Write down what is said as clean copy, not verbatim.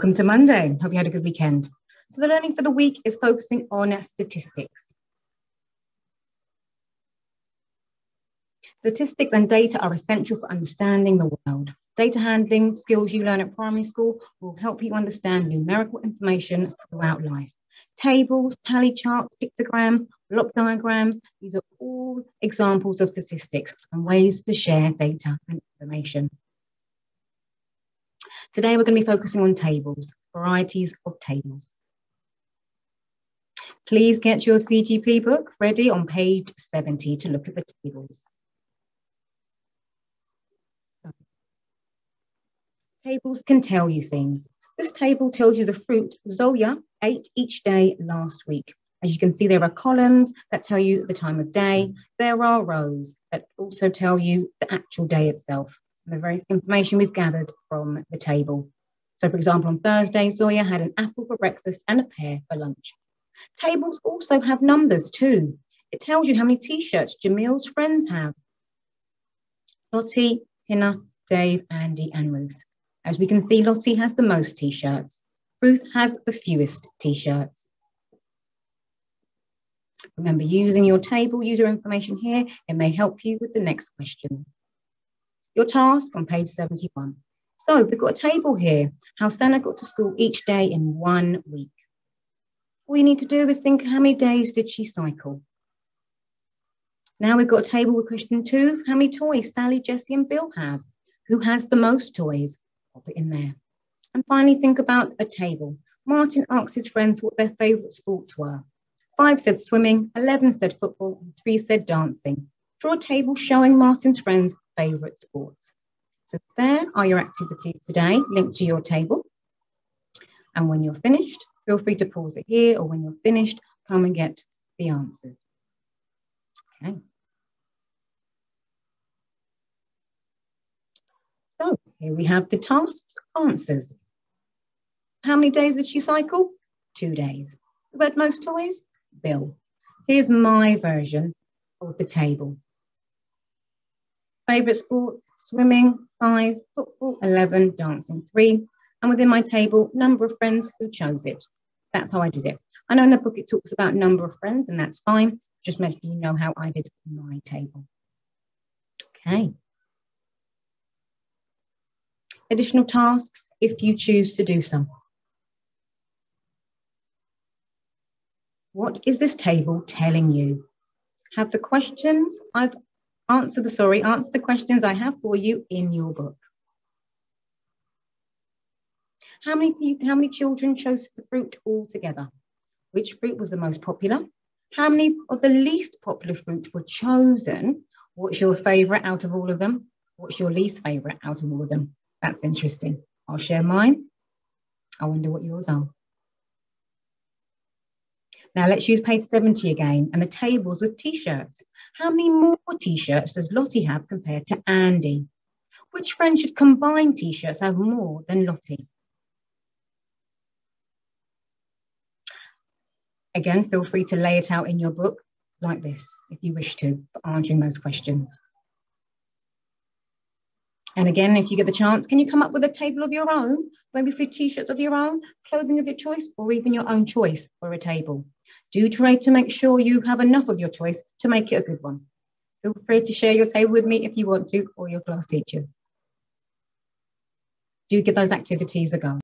Welcome to Monday. Hope you had a good weekend. So the learning for the week is focusing on statistics. Statistics and data are essential for understanding the world. Data handling skills you learn at primary school will help you understand numerical information throughout life. Tables, tally charts, pictograms, block diagrams, these are all examples of statistics and ways to share data and information. Today, we're going to be focusing on tables, varieties of tables. Please get your CGP book ready on page 70 to look at the tables. Tables can tell you things. This table tells you the fruit Zoya ate each day last week. As you can see, there are columns that tell you the time of day. There are rows that also tell you the actual day itself. The various information we've gathered from the table. So, for example, on Thursday, Zoya had an apple for breakfast and a pear for lunch. Tables also have numbers too. It tells you how many T-shirts Jamil's friends have. Lottie, Hina, Dave, Andy, and Ruth. As we can see, Lottie has the most T-shirts. Ruth has the fewest T-shirts. Remember, using your table, use your information here. It may help you with the next questions. Your task on page 71. So we've got a table here, how Sana got to school each day in 1 week. All you need to do is think, how many days did she cycle? Now we've got a table with question 2. How many toys Sally, Jessie and Bill have? Who has the most toys? Pop it in there. And finally, think about a table. Martin asked his friends what their favourite sports were. 5 said swimming, 11 said football, and 3 said dancing. Draw a table showing Martin's friends' favourite sports. So there are your activities today, linked to your table. And when you're finished, feel free to pause it here, or when you're finished, come and get the answers. Okay. So here we have the task's answers. How many days did she cycle? 2 days. Who had most toys? Bill. Here's my version of the table. Favourite sports, swimming, 5, football, 11, dancing, 3. And within my table, number of friends who chose it. That's how I did it. I know in the book it talks about number of friends, and that's fine. Just making you know how I did my table. Okay. Additional tasks if you choose to do some. What is this table telling you? Have the questions answer the questions I have for you in your book. How many children chose the fruit altogether? Which fruit was the most popular? How many of the least popular fruit were chosen? What's your favourite out of all of them? What's your least favourite out of all of them? That's interesting. I'll share mine. I wonder what yours are. Now let's use page 70 again and the tables with T-shirts. How many more T-shirts does Lottie have compared to Andy? Which friend should combine T-shirts have more than Lottie? Again, feel free to lay it out in your book like this, if you wish to, for answering those questions. And again, if you get the chance, can you come up with a table of your own? Maybe for T-shirts of your own, clothing of your choice, or even your own choice for a table. Do try to make sure you have enough of your choice to make it a good one. Feel free to share your table with me if you want to, or your class teachers. Do give those activities a go.